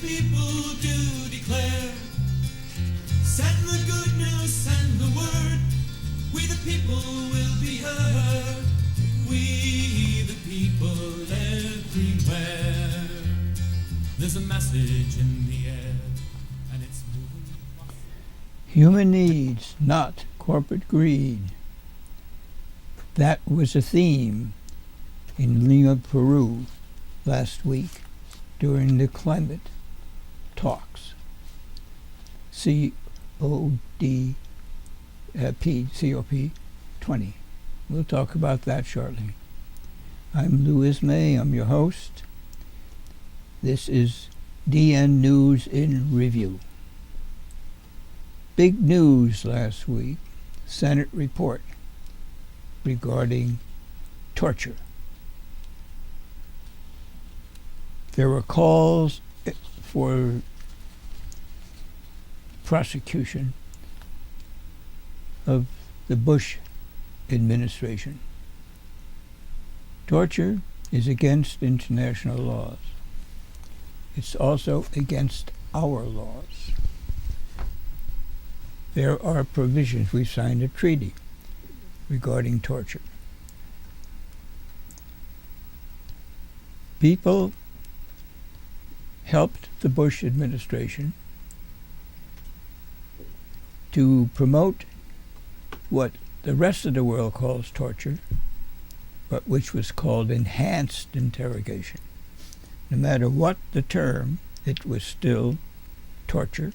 people do declare, send the good news, send the word, we the people will be heard, we the people everywhere. There's a message in the air, and it's moving. Human needs, not corporate greed. That was a theme in Lima, Peru last week during the climate talks. COP20. We'll talk about that shortly. I'm Louis May. I'm your host. This is DN News in Review. Big news last week. Senate report regarding torture. There were calls for prosecution of the Bush administration. Torture is against international laws. It's also against our laws. There are provisions. We signed a treaty regarding torture. People helped the Bush administration to promote what the rest of the world calls torture, but which was called enhanced interrogation. No matter what the term, it was still torture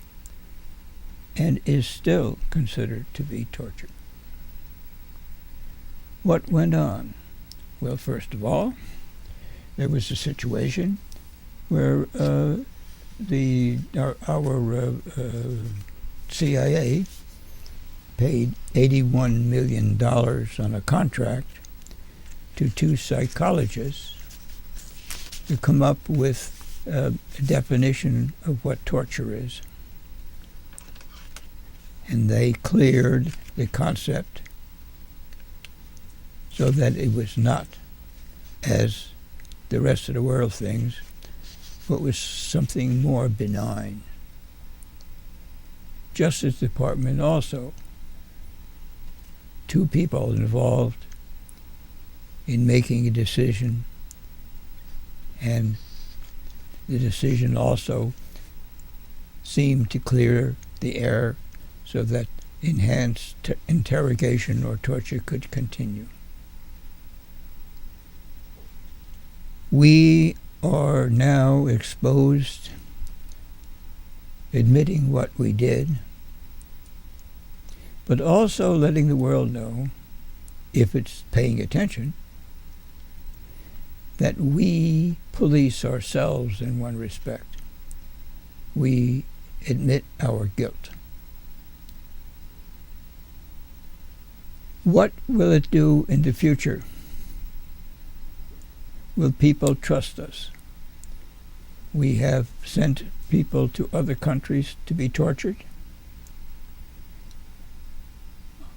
and is still considered to be torture. What went on? Well, first of all, there was a situation where our CIA paid $81 million on a contract to two psychologists to come up with a definition of what torture is. And they cleared the concept so that it was not, as the rest of the world thinks, but was something more benign. Justice Department also, two people involved in making a decision, and the decision also seemed to clear the air so that enhanced interrogation or torture could continue. We are now exposed, admitting what we did, but also letting the world know, if it's paying attention, that we police ourselves in one respect. We admit our guilt. What will it do in the future? Will people trust us? We have sent people to other countries to be tortured.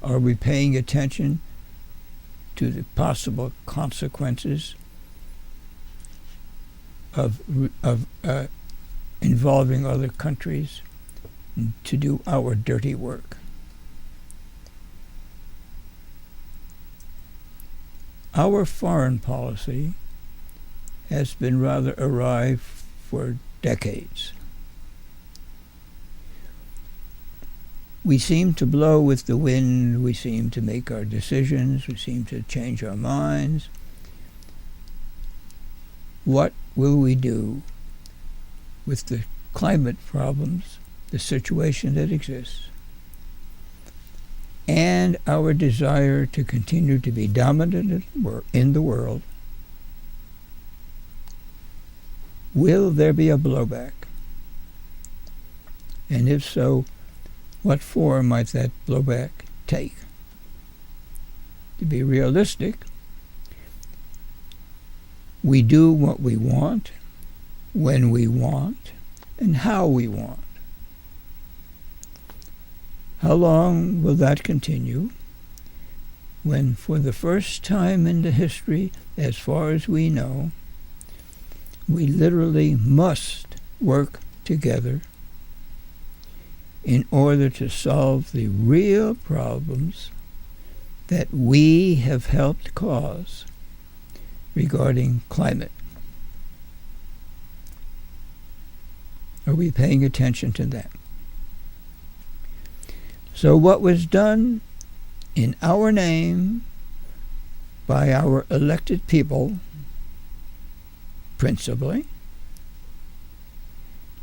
Are we paying attention to the possible consequences of involving other countries to do our dirty work? Our foreign policy has been rather awry for decades. We seem to blow with the wind, we seem to make our decisions, we seem to change our minds. What will we do with the climate problems, the situation that exists, and our desire to continue to be dominant in the world? Will there be a blowback? And if so, what form might that blowback take? To be realistic, we do what we want, when we want, and how we want. How long will that continue when, for the first time in the history, as far as we know, we literally must work together in order to solve the real problems that we have helped cause regarding climate. Are we paying attention to that? So what was done in our name by our elected people, principally,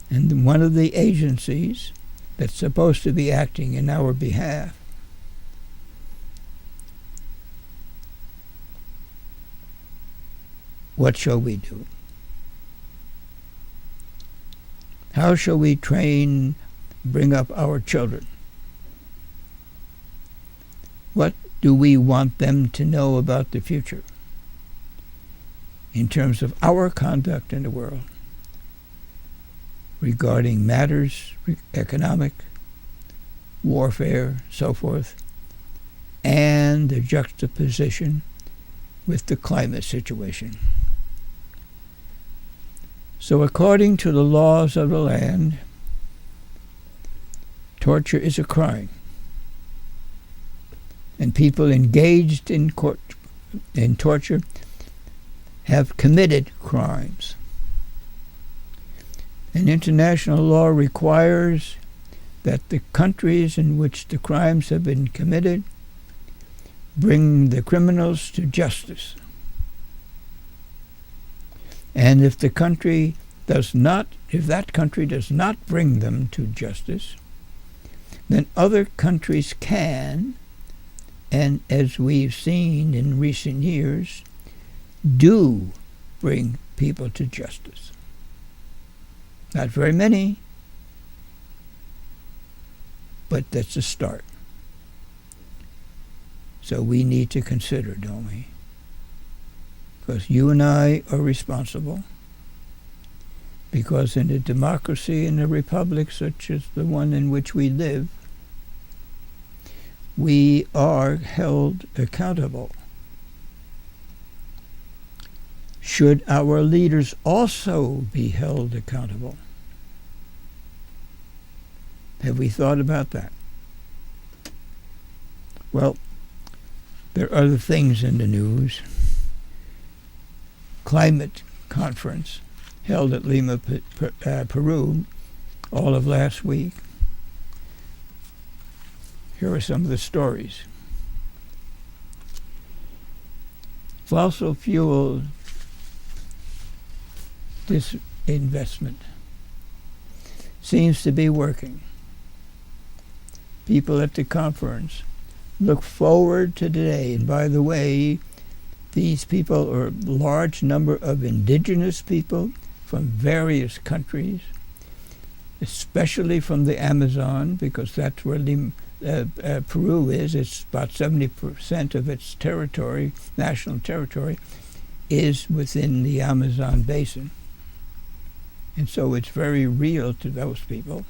and one of the agencies that's supposed to be acting in our behalf, what shall we do? How shall we bring up our children? What do we want them to know about the future in terms of our conduct in the world regarding matters economic, warfare, so forth, and the juxtaposition with the climate situation? So according to the laws of the land, torture is a crime. And people engaged in torture have committed crimes. And international law requires that the countries in which the crimes have been committed bring the criminals to justice. And if that country does not bring them to justice, then other countries can, and as we've seen in recent years, do bring people to justice. Not very many, but that's a start. So we need to consider, don't we? Because you and I are responsible. Because in a democracy, in a republic such as the one in which we live, we are held accountable. Should our leaders also be held accountable? Have we thought about that? Well, there are other things in the news. Climate conference held at Lima, Peru, all of last week. Here are some of the stories. Fossil fuel disinvestment seems to be working. People at the conference look forward to today. And by the way, these people are a large number of indigenous people from various countries, especially from the Amazon, because that's where Peru is. It's about 70% of its territory, national territory, is within the Amazon basin. And so it's very real to those people.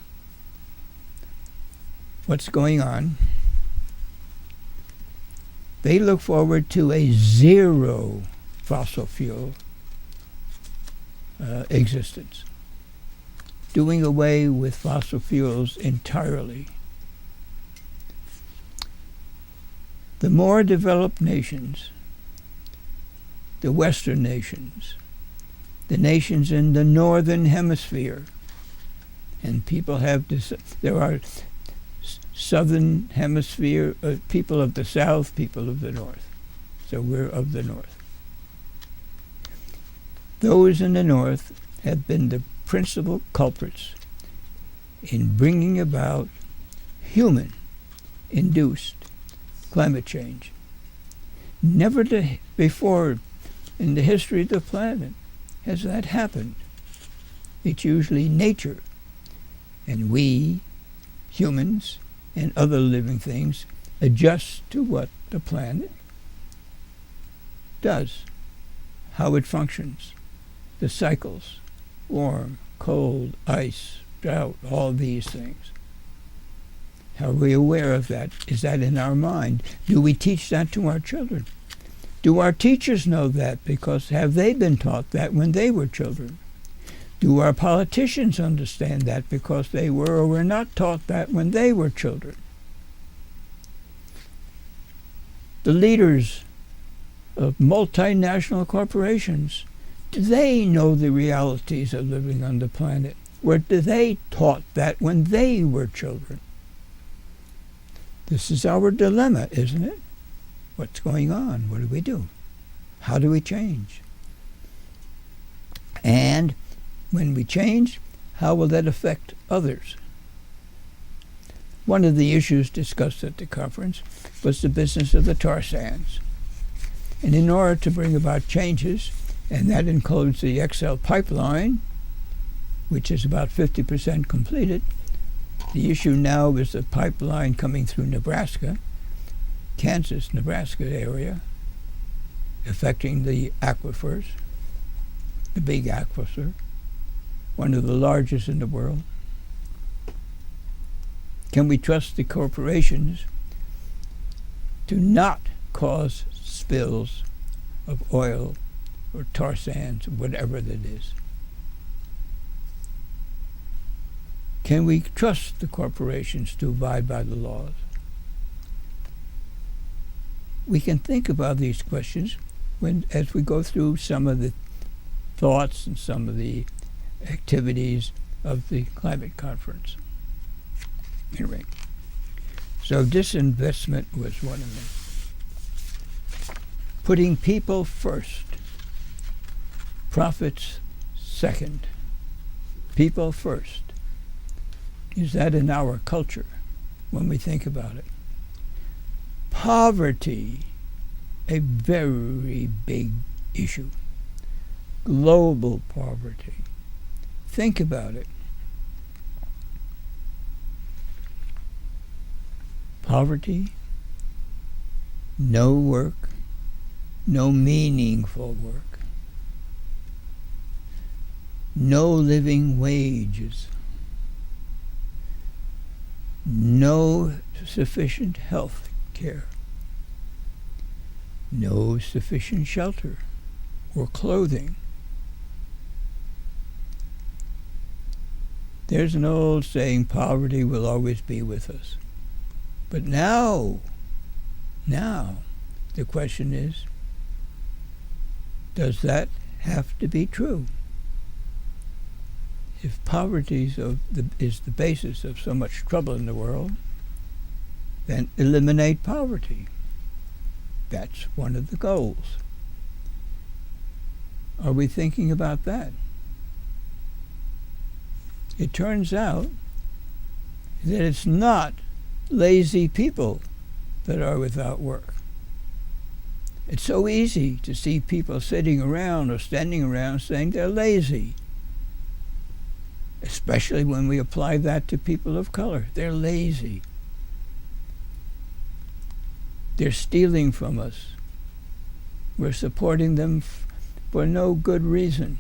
What's going on? They look forward to a zero fossil fuel existence, doing away with fossil fuels entirely. The more developed nations, the Western nations, the nations in the Northern Hemisphere, and people have this, there are Southern Hemisphere, people of the South, people of the North. So we're of the North. Those in the North have been the principal culprits in bringing about human-induced climate change. Never before in the history of the planet has that happened. It's usually nature, and we, humans, and other living things adjust to what the planet does, how it functions, the cycles, warm, cold, ice, drought, all these things. Are we aware of that? Is that in our mind? Do we teach that to our children? Do our teachers know that? Because have they been taught that when they were children? Do our politicians understand that because they were or were not taught that when they were children? The leaders of multinational corporations, do they know the realities of living on the planet? Or do they taught that when they were children? This is our dilemma, isn't it? What's going on? What do we do? How do we change? And when we change, how will that affect others? One of the issues discussed at the conference was the business of the tar sands. And in order to bring about changes, and that includes the XL pipeline, which is about 50% completed, the issue now is the pipeline coming through Nebraska, Kansas, Nebraska area, affecting the aquifers, the big aquifer, one of the largest in the world. Can we trust the corporations to not cause spills of oil or tar sands, whatever that is? Can we trust the corporations to abide by the laws? We can think about these questions as we go through some of the thoughts and some of the activities of the climate conference. Anyway, so disinvestment was one of them. Putting people first, profits second. People first. Is that in our culture when we think about it? Poverty, a very big issue. Global poverty. Think about it. Poverty, no work, no meaningful work, no living wages, no sufficient health care, no sufficient shelter or clothing. There's an old saying, poverty will always be with us. But now, the question is, does that have to be true? If poverty is the basis of so much trouble in the world, then eliminate poverty. That's one of the goals. Are we thinking about that? It turns out that it's not lazy people that are without work. It's so easy to see people sitting around or standing around saying they're lazy, especially when we apply that to people of color. They're lazy. They're stealing from us. We're supporting them for no good reason.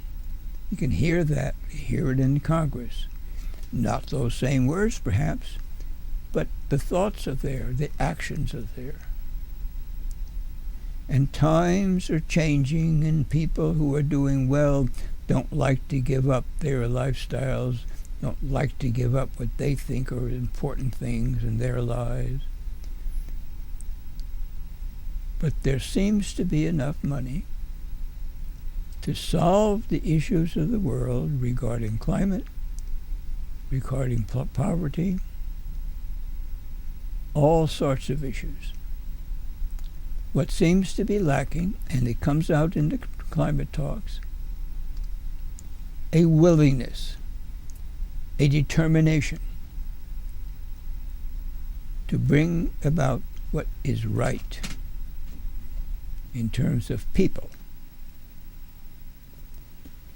You can hear that. You hear it in Congress. Not those same words, perhaps, but the thoughts are there, the actions are there. And times are changing, and people who are doing well don't like to give up their lifestyles, don't like to give up what they think are important things in their lives. But there seems to be enough money to solve the issues of the world regarding climate, regarding poverty, all sorts of issues. What seems to be lacking, and it comes out in the climate talks, a willingness, a determination to bring about what is right in terms of people.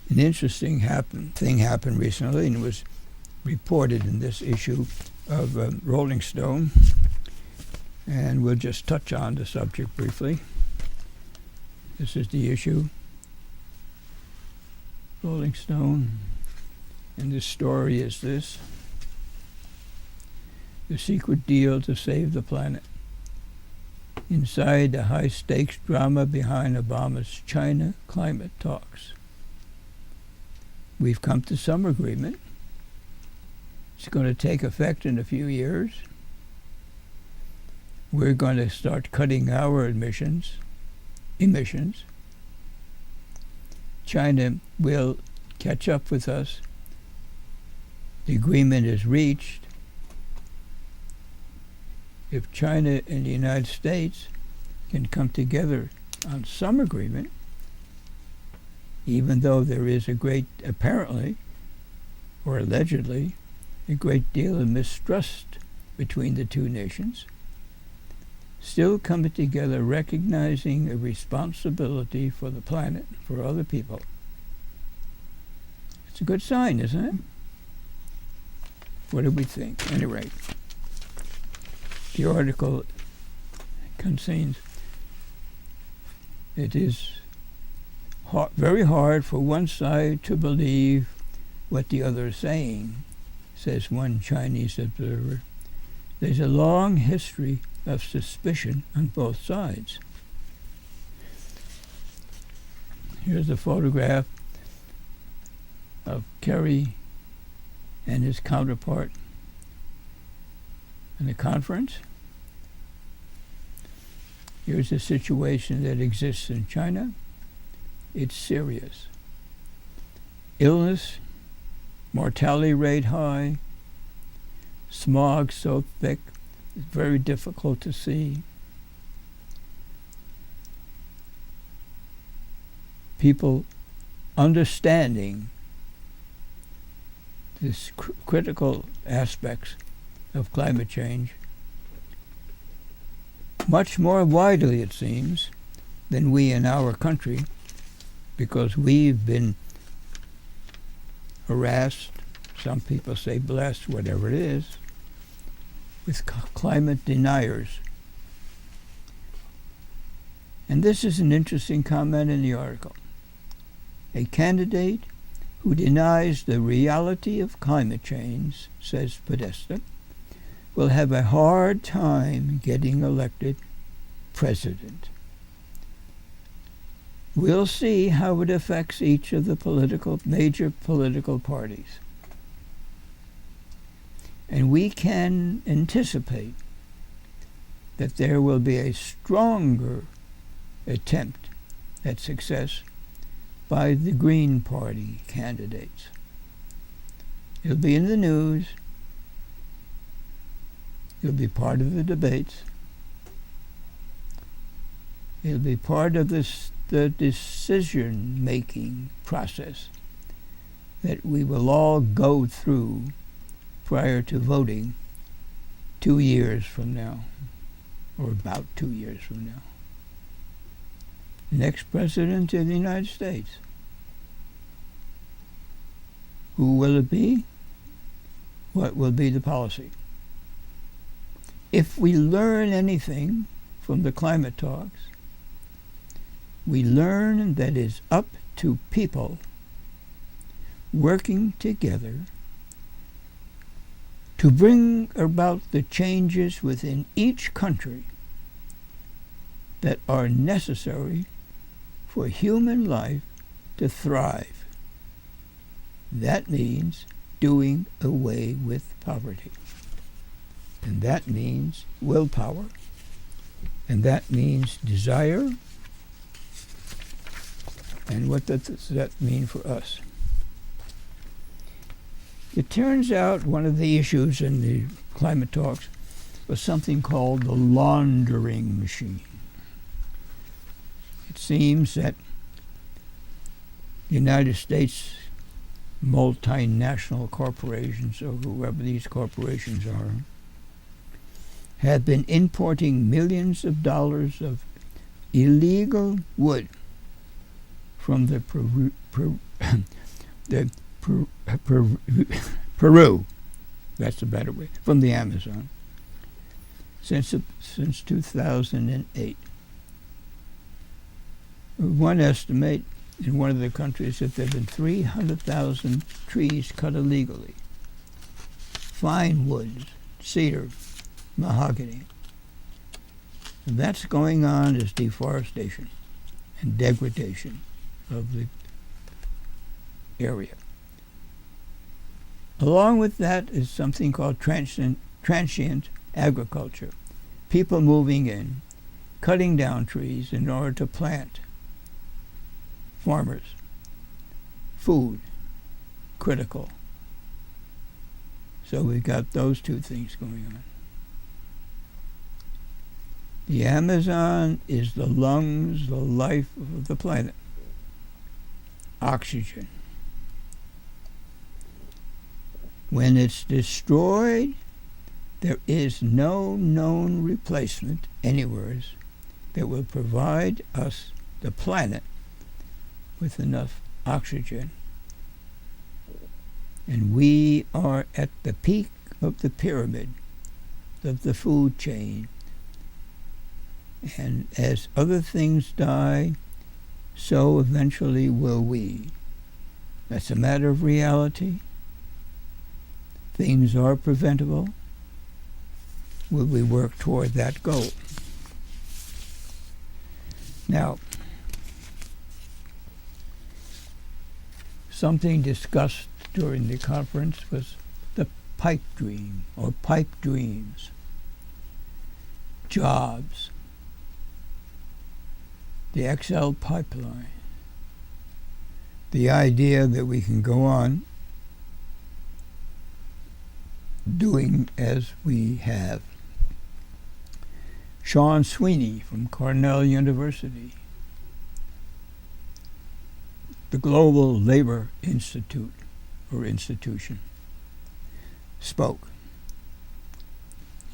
An interesting thing happened recently, and it was reported in this issue of Rolling Stone, and we'll just touch on the subject briefly. This is the issue. Rolling Stone, and the story is this: the secret deal to save the planet. Inside the high-stakes drama behind Obama's China climate talks. We've come to some agreement. It's going to take effect in a few years. We're going to start cutting our emissions. China will catch up with us. The agreement is reached. If China and the United States can come together on some agreement, even though there is apparently, or allegedly, a great deal of mistrust between the two nations, still coming together, recognizing a responsibility for the planet, for other people. It's a good sign, isn't it? What do we think? At any rate, the article contains, it is very hard for one side to believe what the other is saying, says one Chinese observer. There's a long history of suspicion on both sides. Here's a photograph of Kerry and his counterpart in a conference. Here's a situation that exists in China. It's serious. Illness, mortality rate high, smog so thick, it's very difficult to see. People understanding this critical aspects of climate change much more widely, it seems, than we in our country, because we've been harassed, some people say blessed, whatever it is, with climate deniers. And this is an interesting comment in the article. A candidate who denies the reality of climate change, says Podesta, will have a hard time getting elected president. We'll see how it affects each of the major political parties. And we can anticipate that there will be a stronger attempt at success by the Green Party candidates. It'll be in the news. It'll be part of the debates. It'll be part of the decision-making process that we will all go through prior to voting 2 years from now, or about 2 years from now. The next president of the United States. Who will it be? What will be the policy? If we learn anything from the climate talks, we learn that it's up to people working together to bring about the changes within each country that are necessary for human life to thrive. That means doing away with poverty. And that means willpower. And that means desire. And what does that mean for us? It turns out one of the issues in the climate talks was something called the laundering machine. It seems that the United States multinational corporations, or whoever these corporations are, have been importing millions of dollars of illegal wood from the Peru, that's a better way, from the Amazon, since 2008. One estimate in one of the countries that there have been 300,000 trees cut illegally. Fine woods, cedar, mahogany. And that's going on as deforestation and degradation of the area. Along with that is something called transient agriculture. People moving in, cutting down trees in order to plant. Farmers. Food. Critical. So we've got those two things going on. The Amazon is the lungs, the life of the planet. Oxygen. When it's destroyed, there is no known replacement anywhere that will provide us, the planet, with enough oxygen. And we are at the peak of the pyramid of the food chain. And as other things die, so eventually will we. That's a matter of reality. Things are preventable. Will we work toward that goal? Now, something discussed during the conference was the pipe dream, or pipe dreams. Jobs. The XL pipeline. The idea that we can go on doing as we have. Sean Sweeney from Cornell University, the Global Labor Institute or institution, spoke.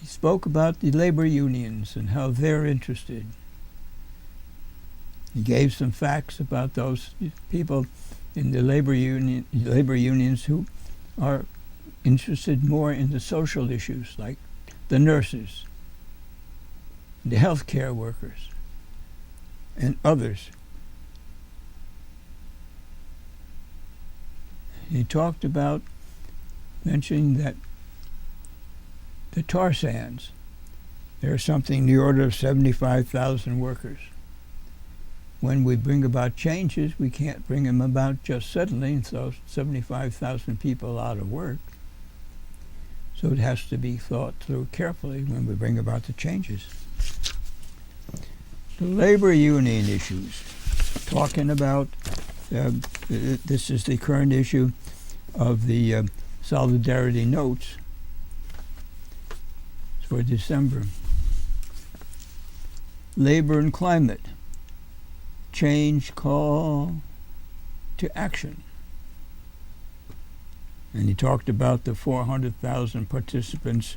He spoke about the labor unions and how they're interested. He gave some facts about those people in the labor unions who are interested more in the social issues, like the nurses, the healthcare workers, and others. He talked about mentioning that the tar sands, there's something in the order of 75,000 workers. When we bring about changes, we can't bring them about just suddenly and throw 75,000 people out of work. So it has to be thought through carefully when we bring about the changes. The labor union issues, talking about, this is the current issue of the Solidarity Notes for December. Labor and climate. Change call to action. And he talked about the 400,000 participants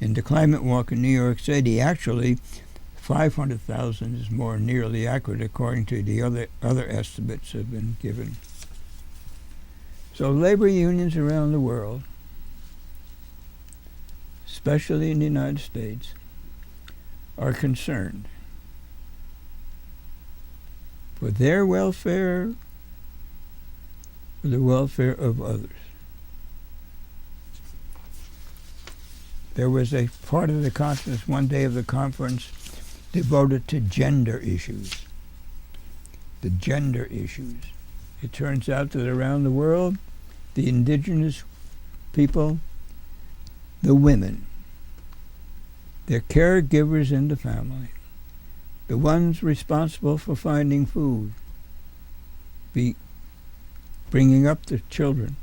in the climate walk in New York City. Actually, 500,000 is more nearly accurate according to the other estimates have been given. So labor unions around the world, especially in the United States, are concerned for their welfare, for the welfare of others. There was a part of the conference, one day of the conference, devoted to gender issues. The gender issues. It turns out that around the world, the indigenous people, the women, they're caregivers in the family, the ones responsible for finding food, bringing up the children,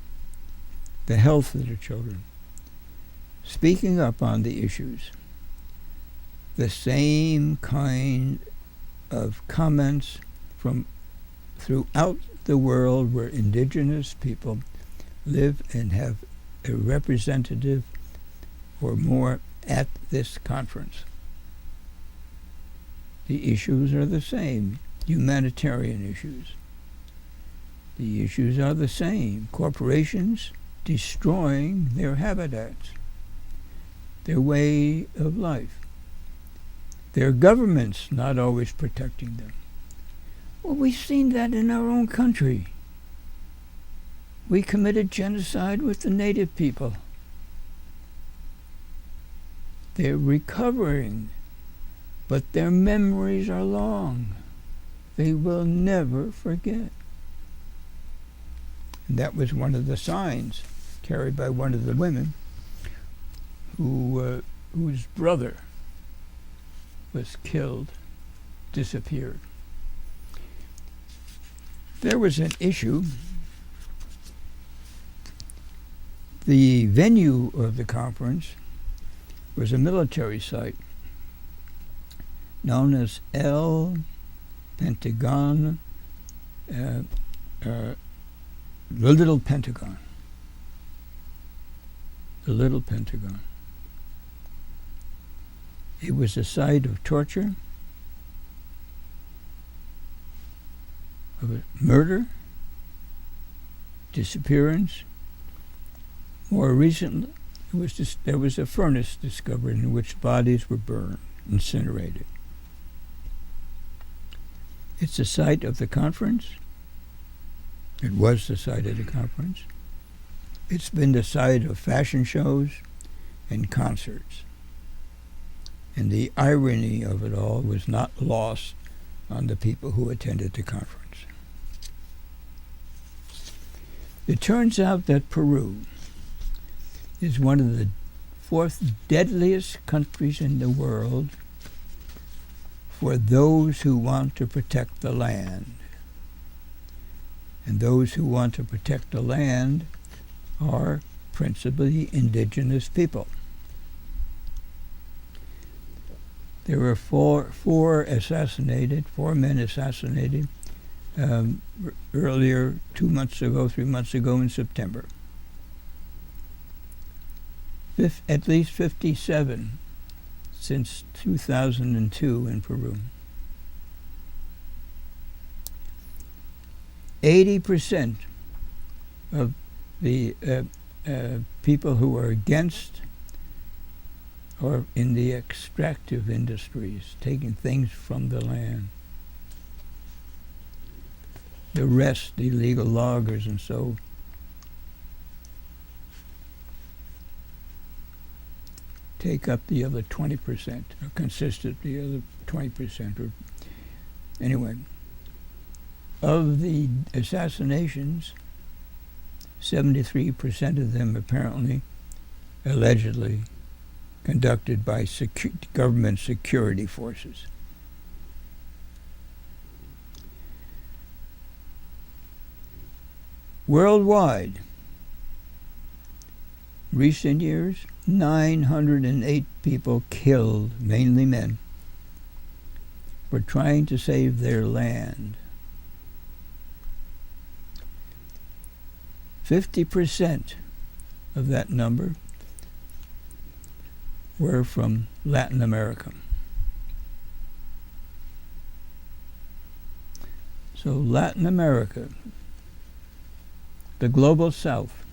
the health of the children, speaking up on the issues. The same kind of comments from throughout the world where indigenous people live and have a representative or more at this conference. The issues are the same, humanitarian issues. The issues are the same, corporations destroying their habitats, their way of life, their governments not always protecting them. Well, we've seen that in our own country. We committed genocide with the native people. They're recovering, but their memories are long. They will never forget. And that was one of the signs carried by one of the women whose brother was killed, disappeared. There was an issue. The venue of the conference was a military site known as El Pentagon, the Little Pentagon. The Little Pentagon. It was a site of torture, of murder, disappearance. More recently, there was a furnace discovered in which bodies were burned, incinerated. It's the site of the conference. It was the site of the conference. It's been the site of fashion shows and concerts. And the irony of it all was not lost on the people who attended the conference. It turns out that Peru is one of the fourth deadliest countries in the world for those who want to protect the land. And those who want to protect the land are principally indigenous people. There were four men assassinated earlier, 3 months ago in September. At least 57 since 2002 in Peru. 80% of the people who are against or in the extractive industries, taking things from the land. The rest, the illegal loggers and so, take up the other 20%, or consist of the other 20%. Or anyway, of the assassinations, 73% of them apparently, allegedly, conducted by government security forces. Worldwide, recent years, 908 people killed, mainly men, for trying to save their land. 50% of that number were from Latin America. So Latin America, the global south,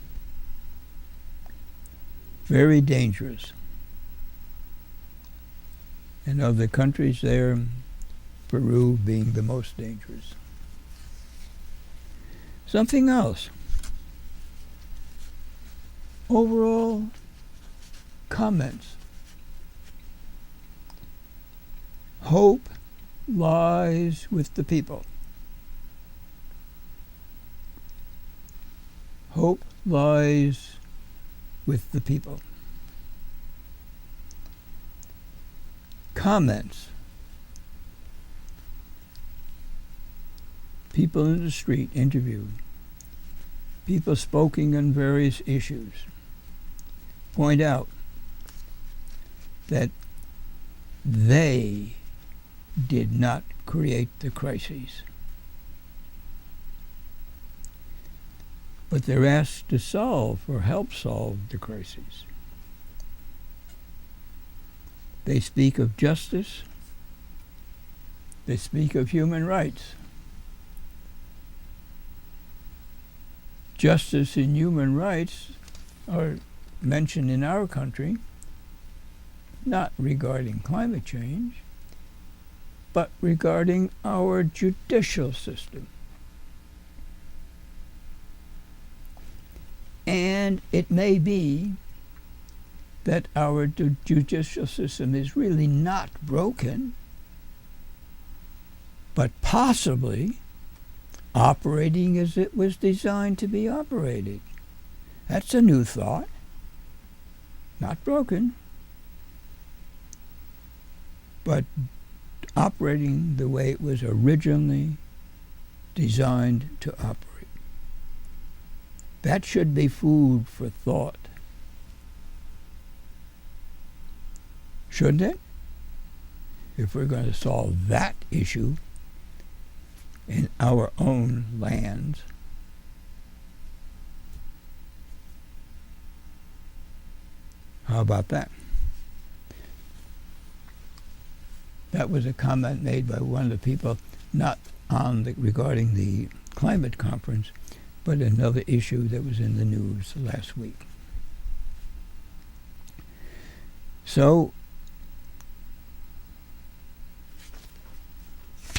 very dangerous. And of the countries there, Peru being the most dangerous. Something else. Overall comments. Hope lies with the people. Hope lies with the people. Comments. People in the street interviewed. People speaking on various issues point out that they did not create the crises. But they're asked to solve or help solve the crises. They speak of justice. They speak of human rights. Justice and human rights are mentioned in our country, not regarding climate change, but regarding our judicial system. And it may be that our judicial system is really not broken, but possibly operating as it was designed to be operated. That's a new thought. Not broken, but operating the way it was originally designed to operate. That should be food for thought. Shouldn't it? If we're going to solve that issue in our own lands. How about that? That was a comment made by one of the people, not regarding the climate conference, but another issue that was in the news last week. So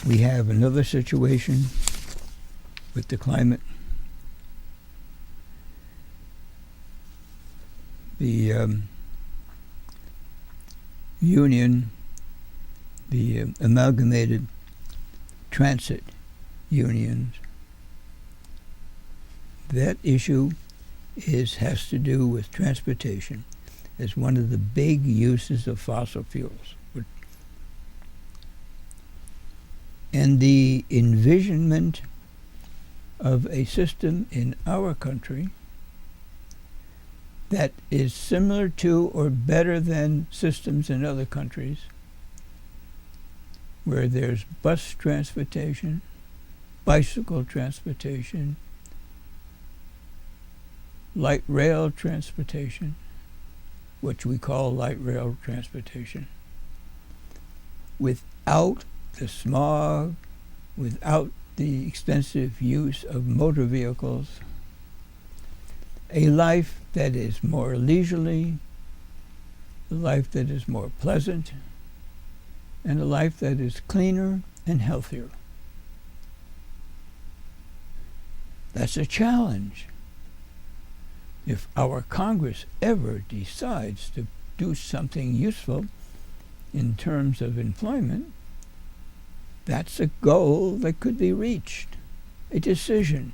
we have another situation with the climate. The union, the amalgamated transit unions, that issue has to do with transportation as one of the big uses of fossil fuels. And the envisionment of a system in our country that is similar to or better than systems in other countries, where there's bus transportation, bicycle transportation, light rail transportation, which we call light rail transportation, without the smog, without the extensive use of motor vehicles, a life that is more leisurely, a life that is more pleasant, and a life that is cleaner and healthier. That's a challenge. If our Congress ever decides to do something useful in terms of employment, that's a goal that could be reached, a decision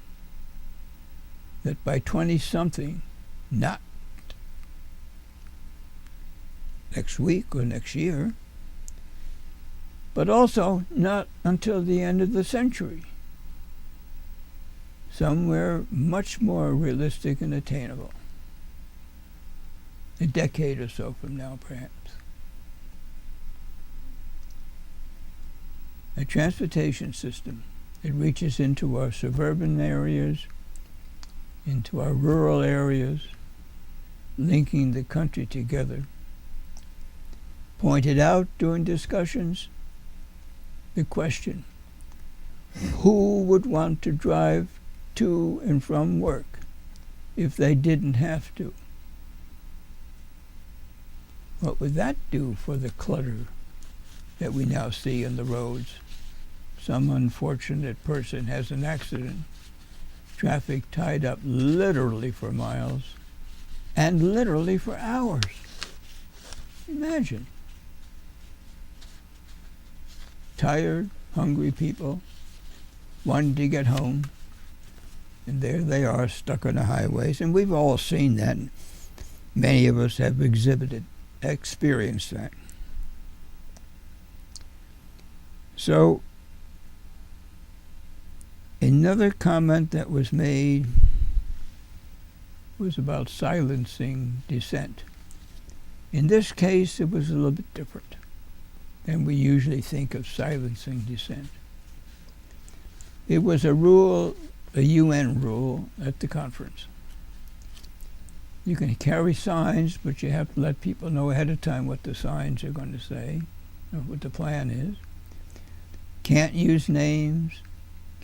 that by 20-something, not next week or next year, but also not until the end of the century, somewhere much more realistic and attainable, a decade or so from now, perhaps. A transportation system that reaches into our suburban areas, into our rural areas, linking the country together. Pointed out during discussions the question, who would want to drive to and from work if they didn't have to? What would that do for the clutter that we now see on the roads? Some unfortunate person has an accident, traffic tied up literally for miles and literally for hours. Imagine. Tired, hungry people wanting to get home, and there they are stuck on the highways, and we've all seen that. Many of us have experienced that. So, another comment that was made was about silencing dissent. In this case, it was a little bit different than we usually think of silencing dissent. It was a rule, a UN rule at the conference. You can carry signs, but you have to let people know ahead of time what the signs are going to say, or what the plan is. Can't use names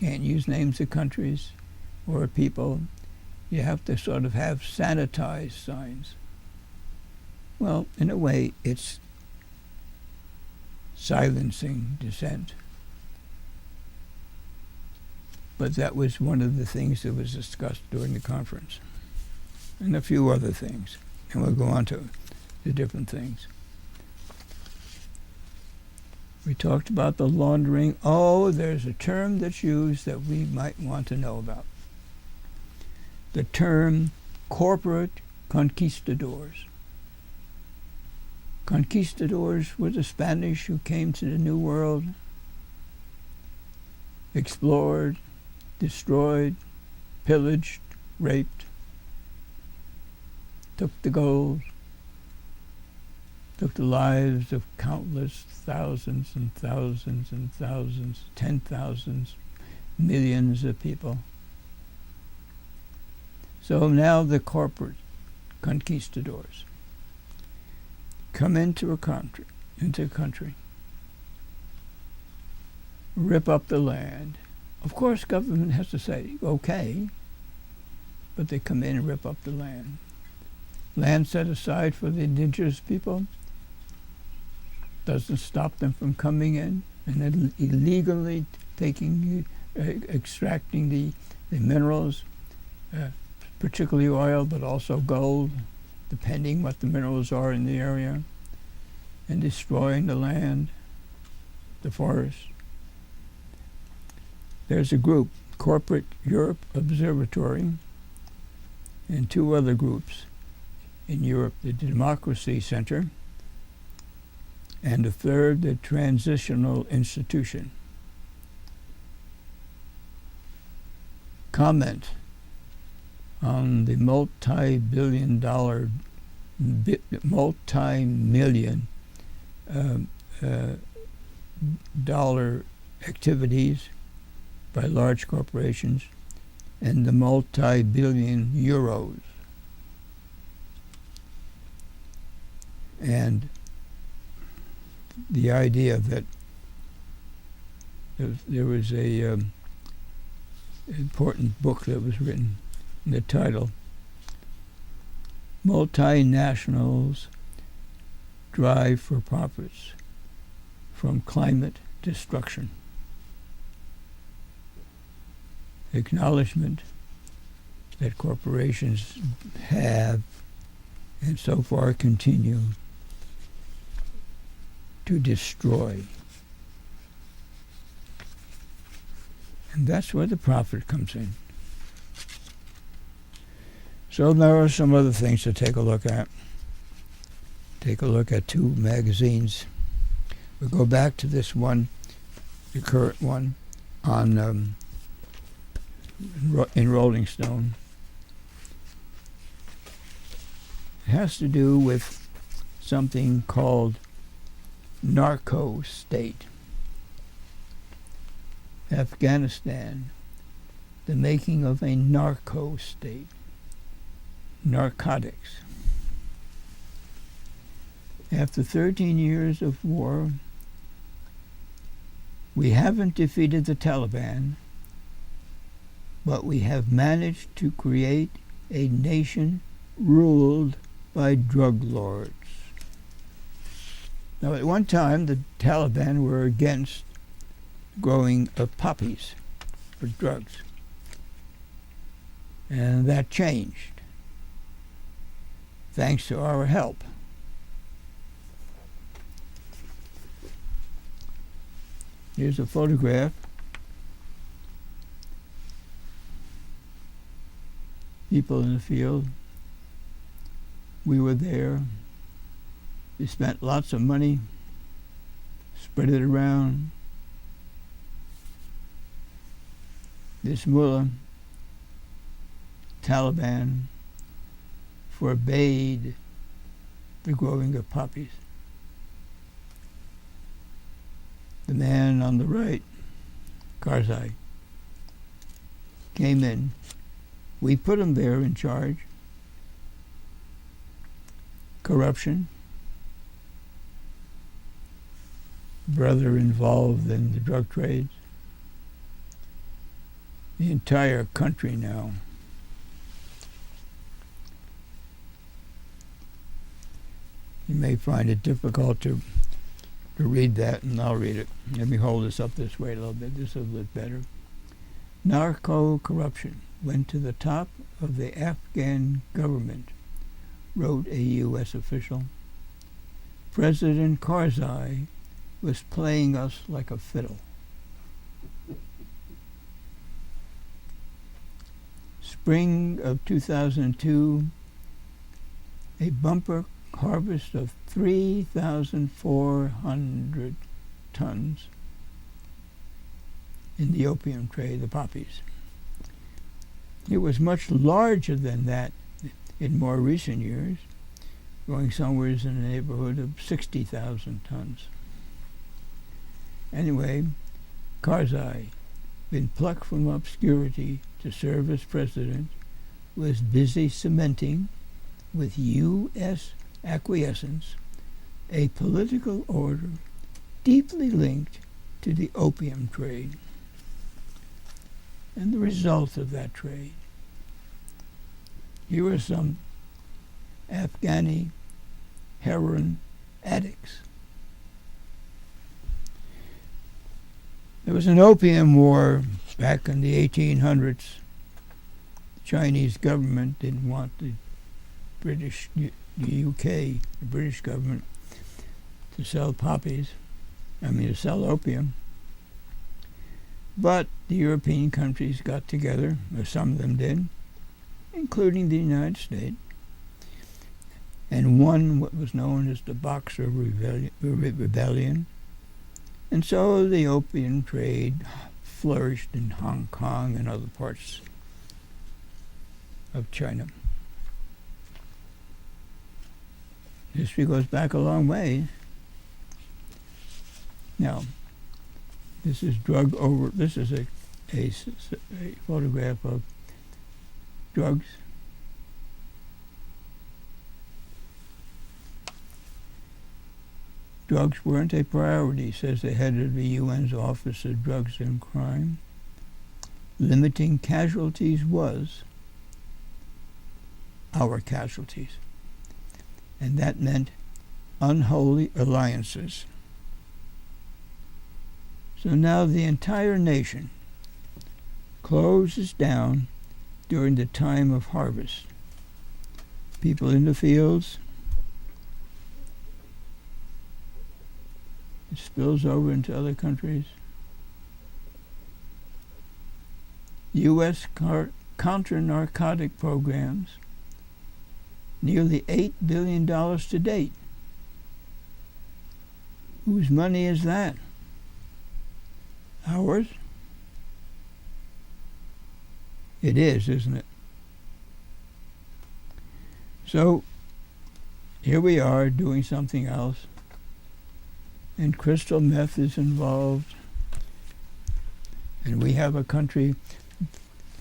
of countries or people. You have to sort of have sanitized signs. Well, in a way, it's silencing dissent. But that was one of the things that was discussed during the conference, and a few other things. And we'll go on to the different things. We talked about the laundering. Oh, there's a term that's used that we might want to know about. The term corporate conquistadors. Conquistadors were the Spanish who came to the New World, explored, destroyed, pillaged, raped, took the gold, took the lives of countless thousands and thousands and thousands, 10,000s, millions of people. So now the corporate conquistadors come into a country, rip up the land. Of course, government has to say, okay, but they come in and rip up the land. Land set aside for the indigenous people doesn't stop them from coming in and then illegally extracting the minerals, particularly oil, but also gold, depending what the minerals are in the area, and destroying the land, the forest. There's a group, Corporate Europe Observatory, and two other groups in Europe, the Democracy Center, and the third, the Transitional Institution. Comment on the multi-million dollar activities by large corporations and the multi-billion euros. And the idea that there was a important book that was written, the title, Multinationals Drive for Profits from Climate Destruction. Acknowledgement that corporations have and so far continue to destroy. And that's where the profit comes in. So there are some other things to take a look at. Take a look at two magazines. We'll go back to this one, the current one, on in Rolling Stone. It has to do with something called narco state. Afghanistan, the making of a narco state. Narcotics. After 13 years of war, we haven't defeated the Taliban, but we have managed to create a nation ruled by drug lords. Now, at one time, the Taliban were against growing of poppies for drugs, and that changed thanks to our help. Here's a photograph. People in the field. We were there. We spent lots of money, spread it around. This mullah, Taliban, forbade the growing of poppies. The man on the right, Karzai, came in. We put him there in charge. Corruption. Brother involved in the drug trades. The entire country now. You may find it difficult to read that, and I'll read it. Let me hold this up this way a little bit. This is a little bit better. Narco-corruption went to the top of the Afghan government, wrote a U.S. official. President Karzai was playing us like a fiddle. spring of 2002, a bumper harvest of 3,400 tons in the opium trade, the poppies. It was much larger than that in more recent years, going somewhere in the neighborhood of 60,000 tons. Anyway, Karzai, been plucked from obscurity to serve as president, was busy cementing, with U.S. acquiescence, a political order deeply linked to the opium trade and the result of that trade. Here are some Afghani heroin addicts. There was an opium war back in the 1800s. The Chinese government didn't want the UK, the British government, to sell to sell opium. But the European countries got together, or some of them did, including the United States, and won what was known as the Boxer Rebellion. And so the opium trade flourished in Hong Kong and other parts of China. History goes back a long way. Now, this is a photograph of drugs. Drugs weren't a priority, says the head of the UN's Office of Drugs and Crime. Limiting casualties was our casualties. And that meant unholy alliances. So now the entire nation closes down during the time of harvest. People in the fields, it spills over into other countries. U.S. counter-narcotic programs, nearly $8 billion to date. Whose money is that? Ours? It is, isn't it? So, here we are doing something else, and crystal meth is involved, and we have a country,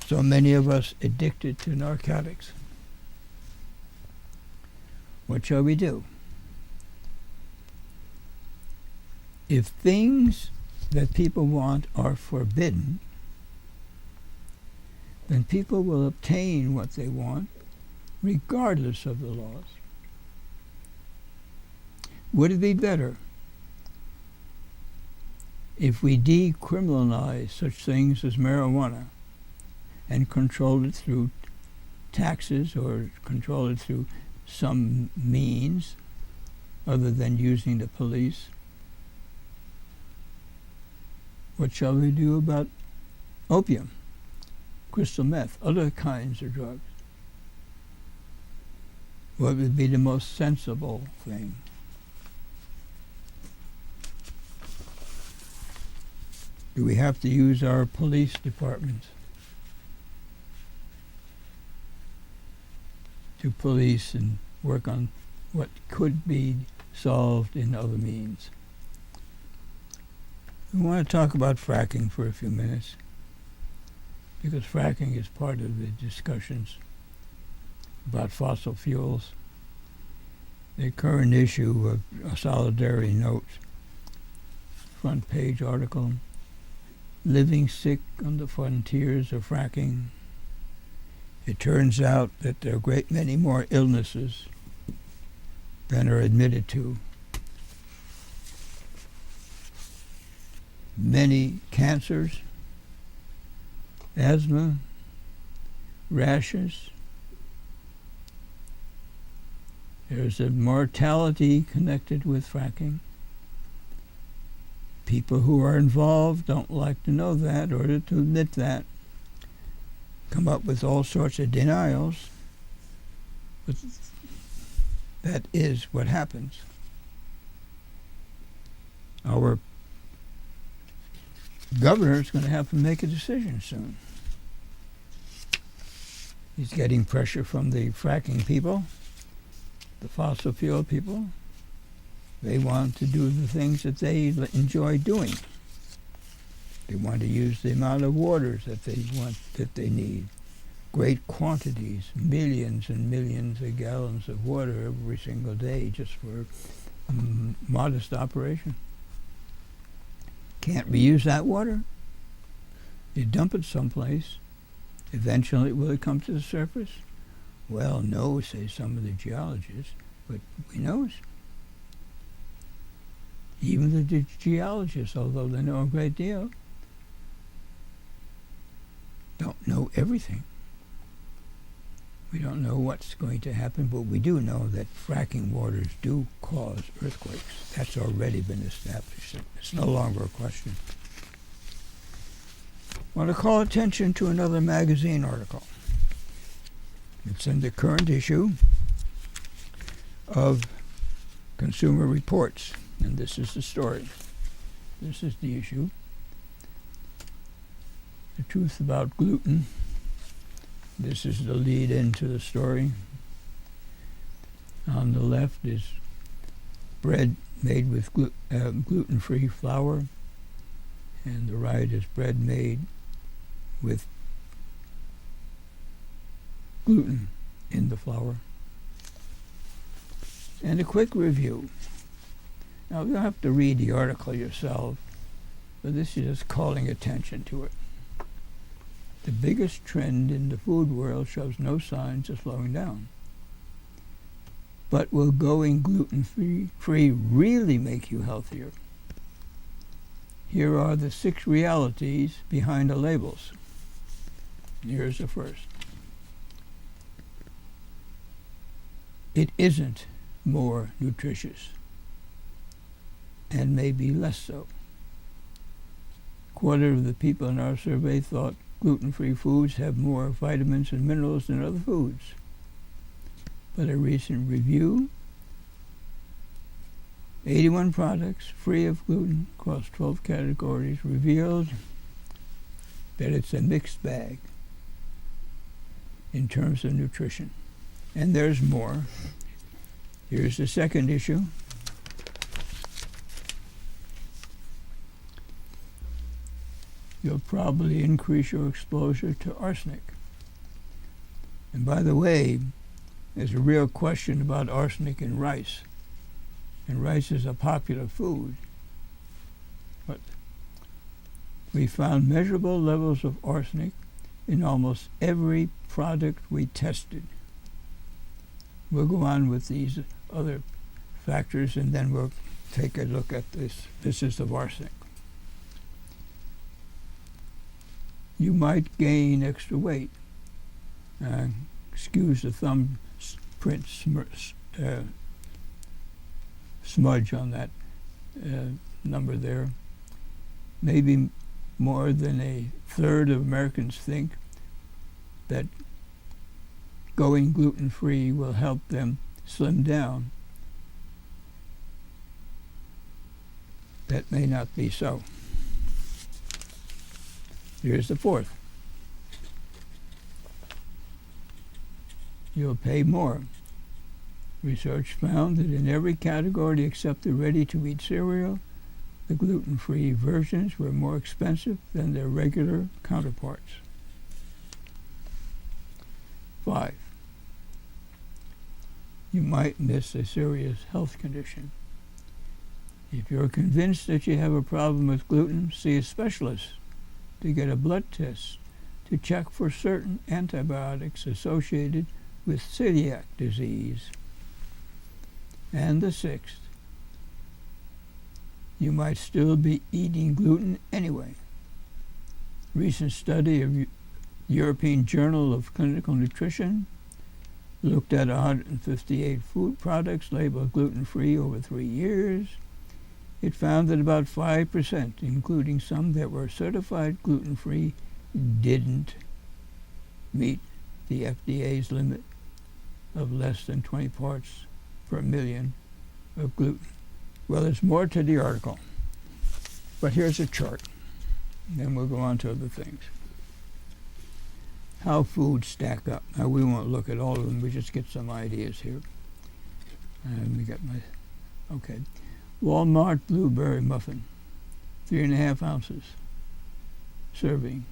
so many of us, addicted to narcotics. What shall we do? If things that people want are forbidden, then people will obtain what they want regardless of the laws. Would it be better if we decriminalize such things as marijuana and control it through taxes or control it through some means other than using the police? What shall we do about opium, crystal meth, other kinds of drugs? What would be the most sensible thing? Do we have to use our police departments to police and work on what could be solved in other means? We want to talk about fracking for a few minutes, because fracking is part of the discussions about fossil fuels. The current issue of a Solidarity Note, front page article, Living Sick on the Frontiers of Fracking. It turns out that there are a great many more illnesses than are admitted to. Many cancers, asthma, rashes. There's a mortality connected with fracking. People who are involved don't like to know that or to admit that. come up with all sorts of denials, but that is what happens. Our governor is going to have to make a decision soon. He's getting pressure from the fracking people, the fossil fuel people. They want to do the things that they enjoy doing. They want to use the amount of waters that they need. Great quantities, millions and millions of gallons of water every single day just for a modest operation. Can't reuse that water. You dump it someplace. Eventually, will it come to the surface? Well, no, say some of the geologists, but who knows? Even the geologists, although they know a great deal, don't know everything. We don't know what's going to happen, but we do know that fracking waters do cause earthquakes. That's already been established. It's no longer a question. I want to call attention to another magazine article. It's in the current issue of Consumer Reports, and this is the story. This is the issue. The truth about gluten. This is the lead into the story. On the left is bread made with gluten-free flour, and the right is bread made with gluten in the flour. And a quick review. Now, you'll have to read the article yourself, but this is just calling attention to it. The biggest trend in the food world shows no signs of slowing down. But will going gluten-free really make you healthier? Here are the 6 realities behind the labels. Here's the first. It isn't more nutritious, and maybe less so. Quarter of the people in our survey thought gluten-free foods have more vitamins and minerals than other foods. But a recent review, 81 products free of gluten across 12 categories, revealed that it's a mixed bag in terms of nutrition. And there's more. Here's the second issue. You'll probably increase your exposure to arsenic. And by the way, there's a real question about arsenic in rice. And rice is a popular food. But we found measurable levels of arsenic in almost every product we tested. We'll go on with these other factors, and then we'll take a look at this business of arsenic. You might gain extra weight. Excuse the thumbprint smudge on that number there. Maybe more than a third of Americans think that going gluten-free will help them slim down. That may not be so. Here's the fourth. You'll pay more. Research found that in every category except the ready-to-eat cereal, the gluten-free versions were more expensive than their regular counterparts. 5. You might miss a serious health condition. If you're convinced that you have a problem with gluten, see a specialist to get a blood test to check for certain antibiotics associated with celiac disease. And the 6th, you might still be eating gluten anyway. Recent study of European Journal of Clinical Nutrition looked at 158 food products labeled gluten-free over 3 years. It found that about 5%, including some that were certified gluten-free, didn't. meet the FDA's limit of less than 20 parts per million of gluten. Well, there's more to the article, but here's a chart. Then we'll go on to other things. How foods stack up. Now, we won't look at all of them. We just get some ideas here. And we got okay. Walmart blueberry muffin, 3.5 ounces serving.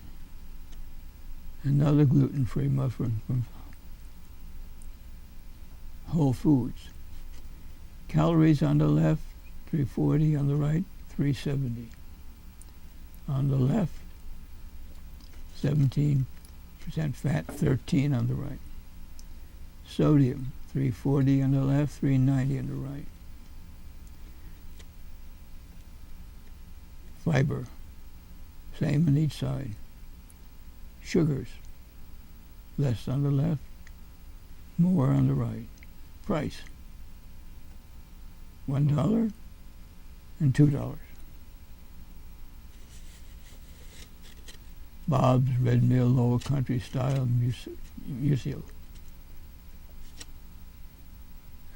Another gluten-free muffin from Whole Foods. Calories on the left, 340, on the right, 370. On the left, 17% fat, 13 on the right. Sodium, 340 on the left, 390 on the right. Fiber, same on each side. Sugars, less on the left, more on the right. Price, $1 and $2. Bob's Red Mill Lower Country Style Muesli.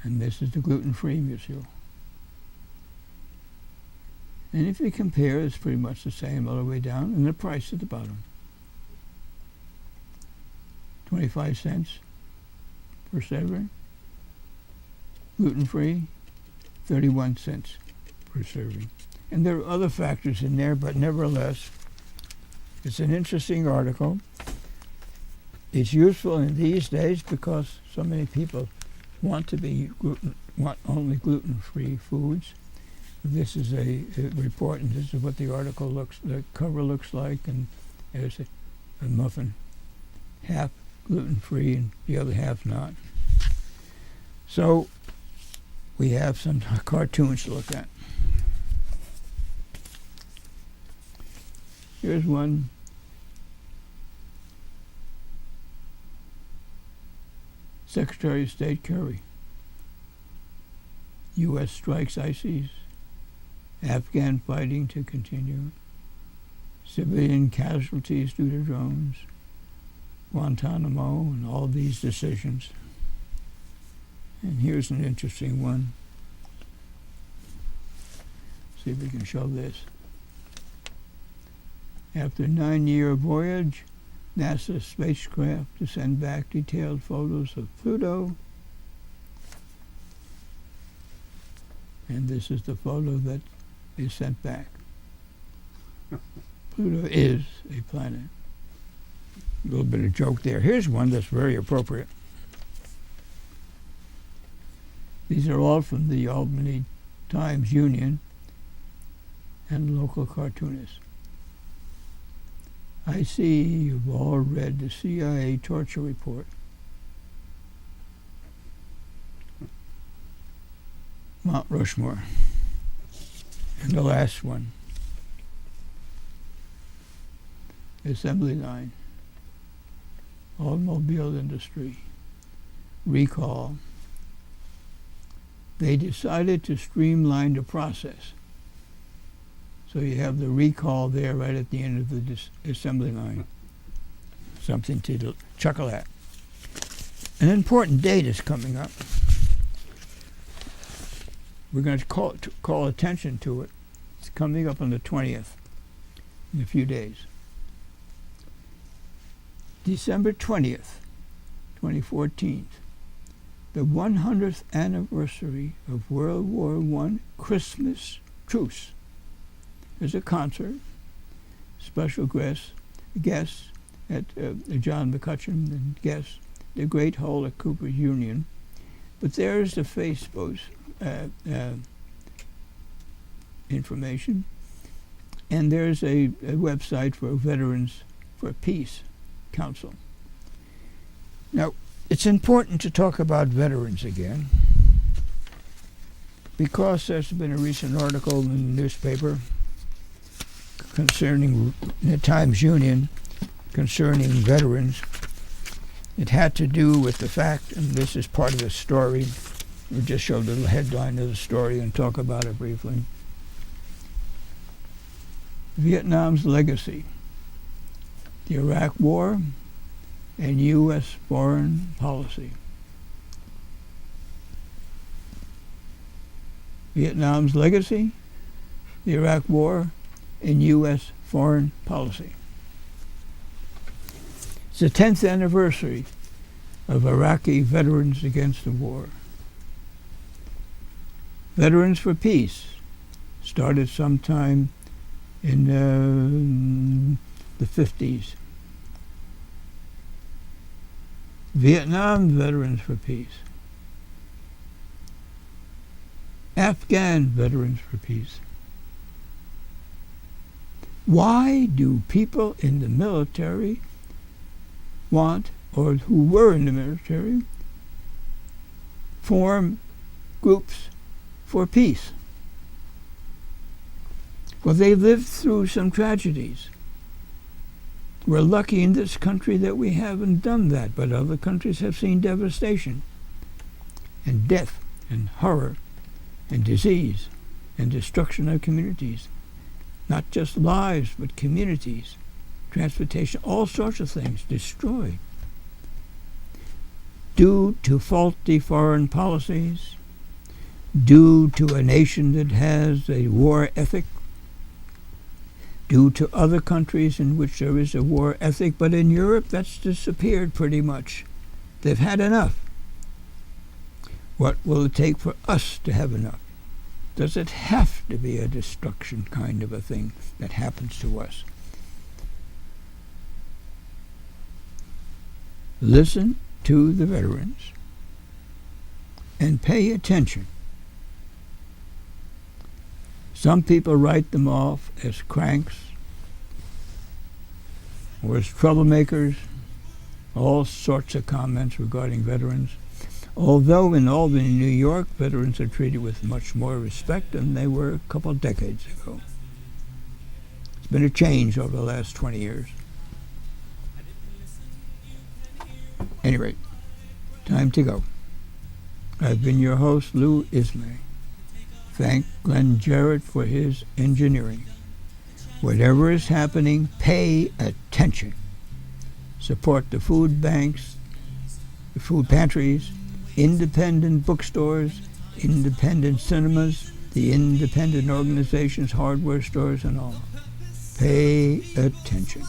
And this is the gluten-free muesli. And if you compare, it's pretty much the same all the way down, and the price at the bottom. 25 cents per serving. Gluten-free, 31 cents per serving. And there are other factors in there, but nevertheless, it's an interesting article. It's useful in these days because so many people want only gluten-free foods. This is a report, and this is what the cover looks like, and there's a muffin, half gluten-free and the other half not. So we have some cartoons to look at. Here's one. Secretary of State Kerry. U.S. strikes ISIS. Afghan fighting to continue. Civilian casualties due to drones. Guantanamo and all these decisions. And here's an interesting one. See if we can show this. After a 9-year voyage, NASA spacecraft to send back detailed photos of Pluto. And this is the photo that is sent back. Pluto is a planet. A little bit of joke there. Here's one that's very appropriate. These are all from the Albany Times Union and local cartoonists. I see you've all read the CIA torture report. Mount Rushmore. And the last one. Assembly line. Automobile industry. Recall. They decided to streamline the process. So you have the recall there right at the end of the assembly line. Something to chuckle at. An important date is coming up. We're going to call attention to it. It's coming up on the 20th, in a few days. December 20th, 2014, the 100th anniversary of World War I Christmas truce. There's a concert, special guests at John McCutcheon and guests, the Great Hall at Cooper's Union. But there's the Facebook information, and there's a website for Veterans for Peace Council. Now, it's important to talk about veterans again because there's been a recent article in the newspaper concerning the Times Union concerning veterans. It had to do with the fact, and this is part of the story, we just show the headline of the story and talk about it briefly. Vietnam's legacy. The Iraq War, and U.S. foreign policy. Vietnam's legacy, the Iraq War, and U.S. foreign policy. It's the 10th anniversary of Iraqi Veterans Against the War. Veterans for Peace started sometime in the 50s. Vietnam Veterans for Peace. Afghan Veterans for Peace. Why do people in the military want, or who were in the military, form groups for peace? Well, they lived through some tragedies. We're lucky in this country that we haven't done that, but other countries have seen devastation and death and horror and disease and destruction of communities. Not just lives, but communities, transportation, all sorts of things destroyed due to faulty foreign policies, due to a nation that has a war ethic, due to other countries in which there is a war ethic, but in Europe that's disappeared pretty much. They've had enough. What will it take for us to have enough? Does it have to be a destruction kind of a thing that happens to us? Listen to the veterans and pay attention. Some people write them off as cranks or as troublemakers, all sorts of comments regarding veterans. Although in Albany, New York, veterans are treated with much more respect than they were a couple of decades ago. It's been a change over the last 20 years. Anyway, time to go. I've been your host, Lou Ismay. Thank Glenn Jarrett for his engineering. Whatever is happening, pay attention. Support the food banks, the food pantries, independent bookstores, independent cinemas, the independent organizations, hardware stores, and all. Pay attention.